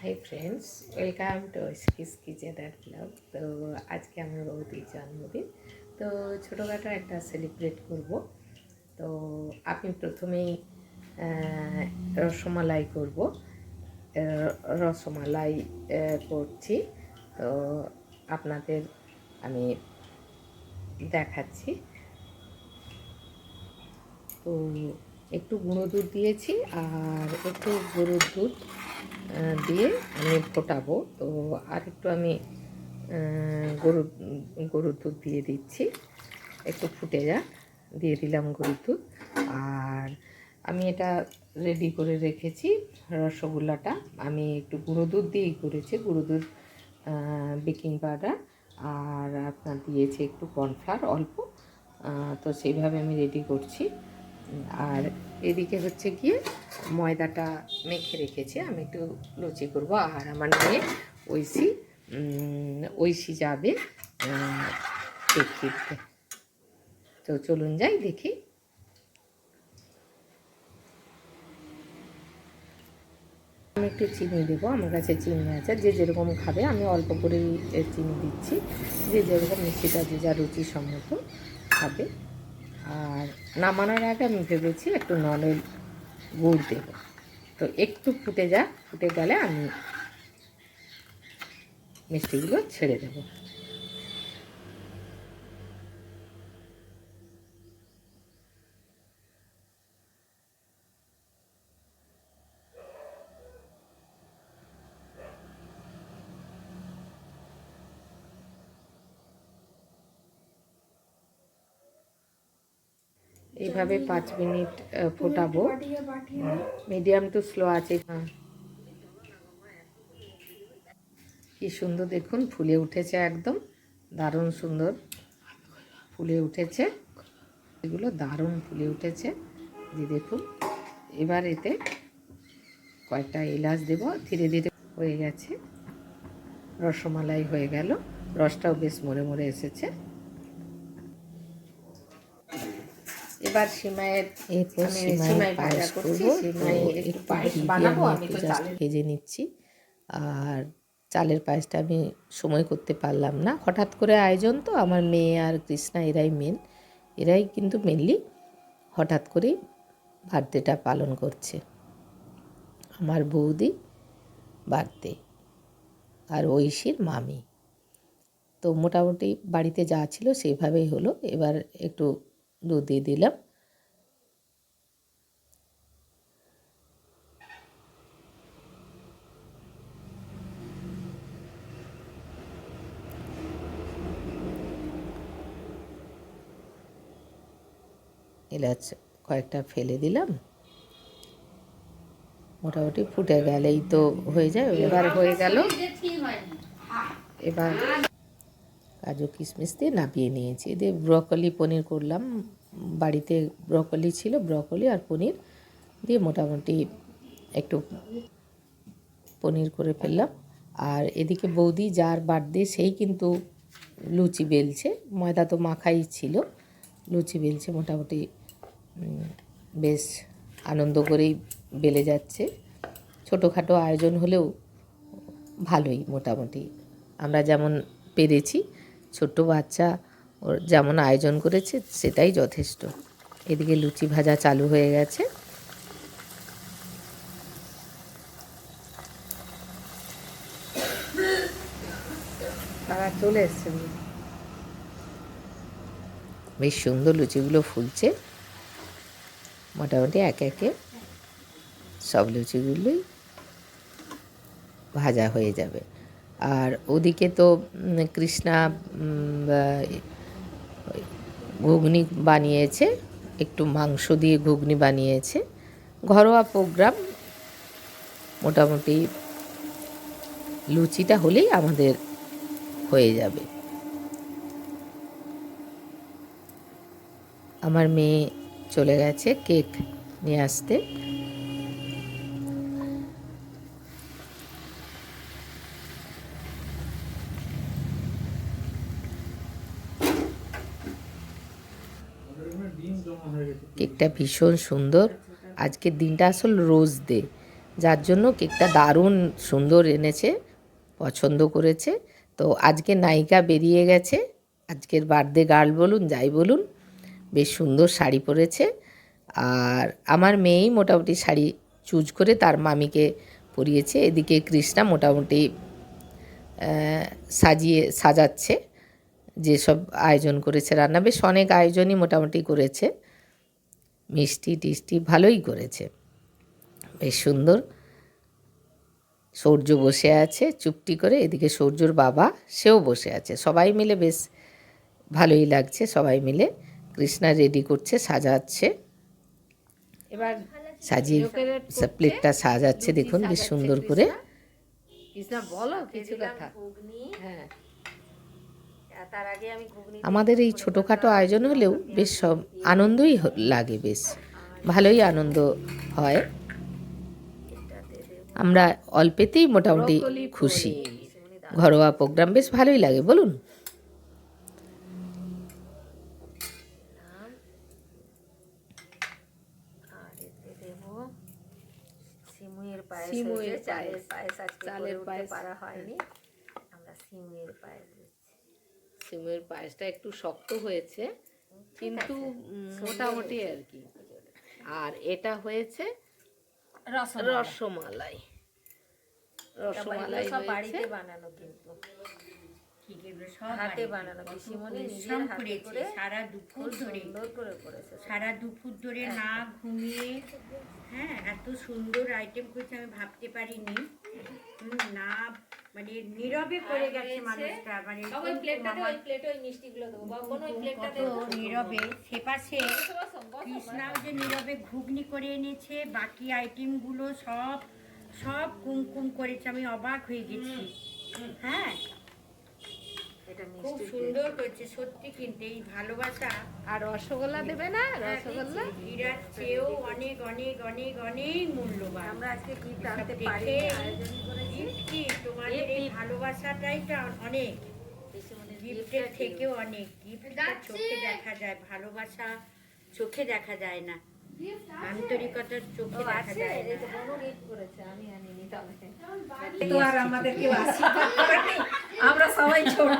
High friends, welcome to Aishi's kitchen and blog. তো আজকে আমার বৌদির জন্মদিন, তো ছোটোখাটো একটা সেলিব্রেট করব। তো আমি প্রথমেই রসমালাই করব। রসমালাই করছি, তো আপনাদের আমি দেখাচ্ছি। তো একটু গুঁড়ো দুধ দিয়েছি আর একটু গরুর দুধ দিয়ে আমি ফোটাবো। তো আর একটু আমি গরুর দুধ দিয়ে দিচ্ছি, একটু ফুটে যাক, দিয়ে দিলাম গরুর দুধ। আর আমি এটা রেডি করে রেখেছি রসগোল্লাটা, আমি একটু গুঁড়ো দুধ দিয়েই করেছি, গুঁড়ো দুধ, বেকিং পাউডার আর আপনার দিয়েছি একটু কর্নফ্লাওয়ার অল্প। তো সেইভাবে আমি রেডি করছি। আর এদিকে হচ্ছে গিয়ে ময়দাটা মেখে রেখেছি, আমি একটু লুচি করব। আর আমার মেয়ে ঐশী যাবে কেক কিনতে। তো চলুন যাই দেখি। আমি একটু চিনি দেবো, আমার কাছে চিনি আছে, যে যেরকম খাবে আমি অল্প করেই চিনি দিচ্ছি, যে যেরকম মিষ্টিটা যে যা রুচি সম্মত খাবে। আর নামানোর আগে আমি ভেবেছি একটু নলের গুড় দেব। তো একটু ফুটে গেলে আমি মিষ্টিগুলো ছেড়ে দেব। এইভাবে 5 মিনিট ফোটাবো, মিডিয়াম টু স্লো আছে। কি সুন্দর দেখুন, ফুলে উঠেছে, একদম দারুণ সুন্দর ফুলে উঠেছে, এগুলো দারুণ ফুলে উঠেছে। যে দেখুন, এবার এতে কয়েকটা এলাচ দেব, ধীরে ধীরে হয়ে গেছে, রসমালাই হয়ে গেল, রসটাও বেশ মরে মরে এসেছে। এবার সিমাইয়ের পায়েস করবো, একটু পায়েস বানাবো, আমি তো জাস্ট ভেজে নিচ্ছি। আর চালের পায়েসটা আমি সময় করতে পারলাম না, হঠাৎ করে আয়োজন, তো আমার মেয়ে আর কৃষ্ণা এরাই কিন্তু মেনলি হঠাৎ করেই বার্থডেটা পালন করছে, আমার বৌদি বার্থডে আর ঐশীর মামি। তো মোটামুটি বাড়িতে যা ছিল সেইভাবেই হলো। এবার একটু দুধ দিয়ে দিলাম, এলাচ কয়েকটা ফেলে দিলাম। মোটামুটি ফুটে গেলেই তো হয়ে যায়। এবার হয়ে গেল, এবার কাজু কিশমিশ দিয়ে নামিয়ে নিয়েছি। দিয়ে ব্রকলি পনির করলাম, বাড়িতে ব্রকলি ছিল, ব্রকলি আর পনির দিয়ে মোটামুটি একটু পনির করে ফেললাম। আর এদিকে বৌদি যার বার্থডে সেই কিন্তু লুচি বেলছে, ময়দা তো মাখাই ছিল, লুচি বেলছে, মোটামুটি বেশ আনন্দ করেই বেলে যাচ্ছে। ছোটোখাটো আয়োজন হলেও ভালোই, মোটামুটি আমরা যেমন পেরেছি, ছোট্ট বাচ্চা ওর যেমন আয়োজন করেছে সেটাই যথেষ্ট। এদিকে লুচি ভাজা চালু হয়ে গেছে। তারা চলে এসছে, বেশ সুন্দর লুচিগুলো ফুলছে। মোটামুটি একে একে সব লুচিগুলোই ভাজা হয়ে যাবে। আর ওদিকে তো কৃষ্ণা ঘুগনি বানিয়েছে, একটু মাংস দিয়ে ঘুগনি বানিয়েছে, ঘরোয়া প্রোগ্রাম। মোটামুটি লুচিটা হলেই আমাদের হয়ে যাবে। আমার মেয়ে চলে গেছে কেক নিয়ে আসতে। কেকটা ভীষণ সুন্দর। আজকের দিনটা আসলে রোজ ডে, যার জন্য কেকটা দারুণ সুন্দর এনেছে, পছন্দ করেছে। তো আজকে নায়িকা বেরিয়ে গেছে, আজকের বার্থডে গার্ল বলুন যাই বলুন, বেশ সুন্দর শাড়ি পরেছে। আর আমার মেয়েই মোটামুটি শাড়ি চুজ করে তার মামিকে পরিয়েছে। এদিকে কৃষ্ণা মোটামুটি সাজাচ্ছে, যেসব আয়োজন করেছে রান্না, বেশ অনেক আয়োজনই মোটামুটি করেছে, মিষ্টি টিষ্টি ভালোই করেছে, বেশ সুন্দর। সূর্য বসে আছে চুপটি করে, এদিকে সূর্যর বাবা সেও বসে আছে, সবাই মিলে বেশ ভালোই লাগছে। সবাই মিলে কৃষ্ণা রেডি করছে, সাজাচ্ছে, এবার সাজিয়ে প্লেটটা সাজাচ্ছে, দেখুন বেশ সুন্দর করে। কৃষ্ণা বলো কিছু কথা। হ্যাঁ, তার আগে আমি আমাদের এই ছোটোখাটো আয়োজন হলেও বেশ সব আনন্দই লাগে, বেশ ভালোই আনন্দ হয়। আমরা অল্পেতেই মোটামুটি খুশি, ঘরোয়া প্রোগ্রাম বেশ ভালোই লাগে বলুন। চালের পায়েস পারা হয়নি, আমরা সিমুইয়ের পায়েস দিচ্ছি। সিমুইয়ের পায়েসটা একটু শক্ত হয়েছে কিন্তু মোটামুটি আর কি। আর এটা হয়েছে রসমালাই। রসমালাই সব বাড়িতে বানানো, কিন্তু হাতে বানানো, পিসিমণি নিজের হাতে করে সারা দুপুর ধরে সারা দুপুর ধরে না ঘুমিয়ে, হ্যাঁ এত সুন্দর আইটেম করেছে আমি ভাবতে পারিনি। না মানে নীরবে করে গেছে মানুষটা, মানে নীরবে সেপাশে কৃষ্ণাও যে নীরবে ঘুগনি করে এনেছে, বাকি আইটেমগুলো সব সব কুমকুম করেছে, আমি অবাক হয়ে গেছি। হ্যাঁ খুব সুন্দর করেছে সত্যি, কিন্তু এই ভালোবাসা। আর রসগোল্লা দেবে না? রসগোল্লা হীরার চেয়েও অনেক অনেক অনেক অনেক মূল্যবান। আমরা আজকে গিফট আনতে পারি, কি তোমাদের এই ভালোবাসাটাই অনেক, গিফটের থেকেও অনেক। গিফটটা চোখে দেখা যায়, ভালোবাসা চোখে দেখা যায় না, আন্তরিকতা চোখে দেখা যায় না। আমি আনিনি, তো আর আমাদের কেউ আশীর্বাদ করেনি, আমরা সবাই ছোট।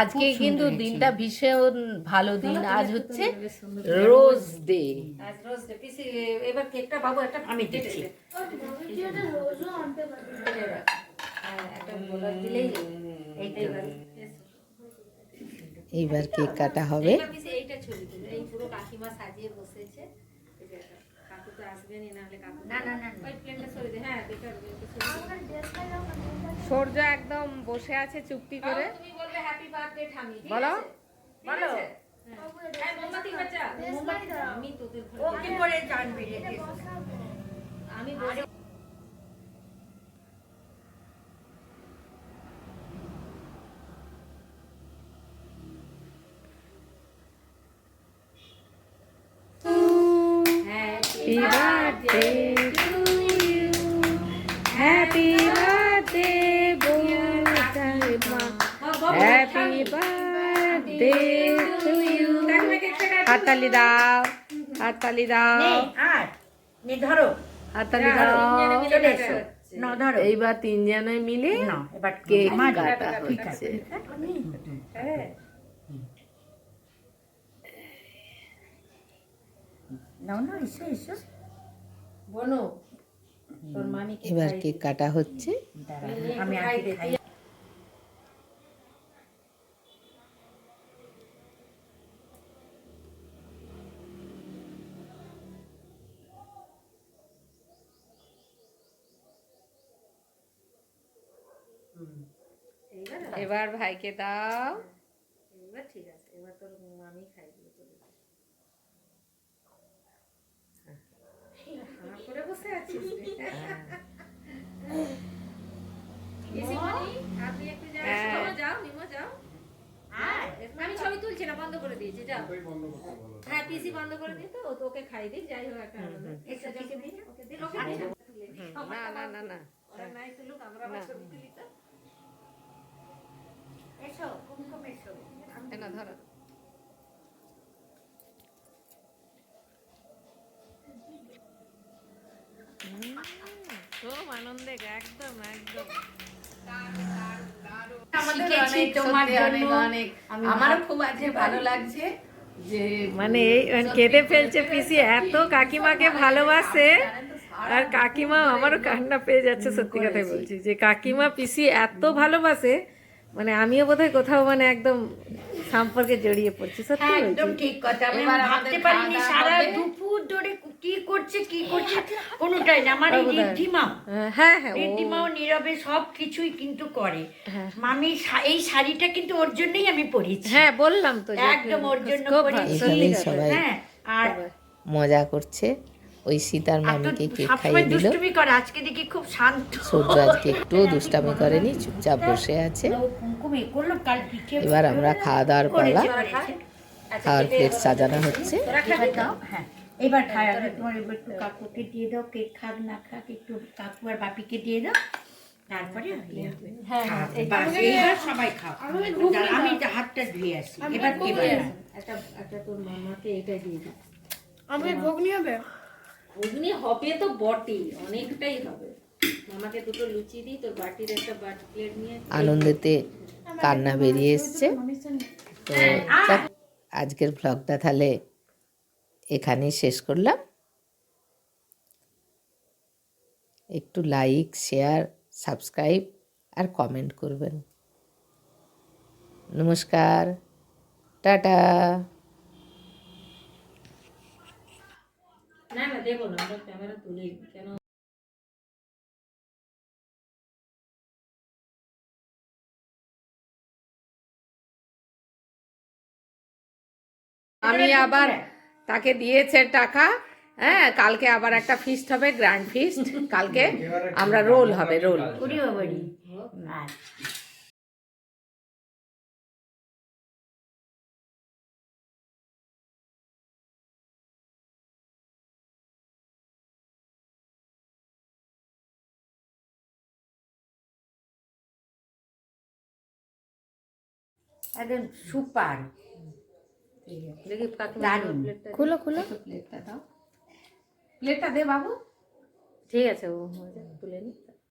আজকে কিন্তু দিনটা ভীষণ ভালো দিন, আজ হচ্ছে রোজ ডে। এবার কেকটা বাবু একটা আমি দিচ্ছি, এইবার কেক কাটা হবে। এইটা ছবি তুলে, এই পুরো কাকিমা সাজিয়ে বসেছে, কাকু তো আসবেনই, না হলে কাকু না না না ওই প্লেনটা সরে দে। হ্যাঁ সূর্য একদম বসে আছে চুপটি করে। তুমি বলবে হ্যাপি বার্থডে ঠামি, বলো বলো। মোমবাতি বাঁচা, আমি তোদের ও কি করে জানবি রে, আমি Happy birthday to you. Happy birthday, Bhuma. Happy birthday to you. হাততালি দাও, হাততালি দাও। নে ধরো, হাততালি দাও। চলে এসো, না ধরো। এইবার তিনজনে মিলে কেক কাটা হচ্ছে। হ্যাঁ এবার কেক কাটা হচ্ছে। আমি এবার ভাইকে দাও। এবার ঠিক আছে, এবার তোর মামি খাই দিয়ে চলে যাবে। করে বসে আছিস আপনি একটু যাও, নিমো যাও। আমি ছবি তুলছি না, বন্ধ করে দিয়েছি, যাও। হ্যাঁ পিসি বন্ধ করে দিই, তো ওকে খাই দিই, যাই হোক একটা না না না না ওরা নাই তুলুক, আমরা আবার ছবি তুলি। তো এসো কুমকুম এসো, না ধরো। আনন্দে একদম একদম শিখেছি তোমার জন্য। আমারও খুব আজকে ভালো লাগছে যে মানে এই কেঁদে ফেলছে পিসি, এত কাকিমাকে ভালোবাসে। আর কাকিমা, আমারও কান্না পেয়ে যাচ্ছে, সত্যি কথাই বলছি, যে কাকিমা পিসি এত ভালোবাসে, মানে আমিও বোধহয় কোথাও মানে একদম সম্পর্কে জড়িয়ে পড়ছি, সত্যি হ্যাঁ, বলছি। একদম ঠিক কথা। আমি এবার ভাবতে আমাদের পারিনি খাওয়া সারা দাওয়া হবে। দুপুর ধরে কি করছে কোনোটাই না। আমার এই ঋদ্ধিমাও, হ্যাঁ হ্যাঁ, ও ঋদ্ধিমাও নীরবে সব কিছুই কিন্তু করে। হ্যাঁ। মামি এই শাড়িটা কিন্তু ওর জন্যই আমি পরেছি। হ্যাঁ বললাম তো যে একদম ওর জন্য খুব পরেছি। এইভাবেই সবাই হ্যাঁ, আর মজা করছে। ওই সীতার এত মামিকে কেক সবসময় খাইয়ে দিল। দুষ্টুমি করে, আজকে দেখি খুব শান্ত। সূর্য আজকে একটুও দুষ্টামি করেনি, চুপচাপ বসে আছে। ও কুমকুম এ করলো, কাল পিঠে এবার আমরা খাওয়া দাওয়ার পালা, করেছে। খাওয়ার প্লেট সাজানো হচ্ছে। এবার দাও, হ্যাঁ এবার খায়। তোমার এবার একটু কাকুকে দিয়ে দাও, কেক খাক না খাক একটু কাকু আর বাপিকে দিয়ে দাও, তারপরে বাস, এইবার সবাই খাও। আমি হাতটা ধুয়ে আসি এবার। একটা তোর মামাকে এটা দিয়ে দিই। আমি ঘুগনি হবে। ঘুগনি হবে তো বটেই, অনেকটাই হবে। মামাকে দুটো লুচি দিই, তোর বাটির একটা বাটি প্লেট নিয়ে। আনন্দেতে কান্না বেরিয়ে এসছে। তো যাক, আজকের ভ্লগটা তাহলে এখানেই শেষ করলাম। একটু লাইক, শেয়ার, সাবস্ক্রাইব আর কমেন্ট করবেন। নমস্কার, টাটা। না না, দেবো না, আমরা ক্যামেরা তুলি কেন। আমি আবার তাকে দিয়েছে টাকা। হ্যাঁ, কালকে আবার একটা ফিস্ট হবে, গ্র্যান্ড ফিস্ট। কালকে আমরা রোল হবে, রোল। একদম সুপার, দেখি দারুণ। খুলো খুলো, প্লেটটা দাও, প্লেটটা দে বাবু। ঠিক আছে, ও তুলে নি।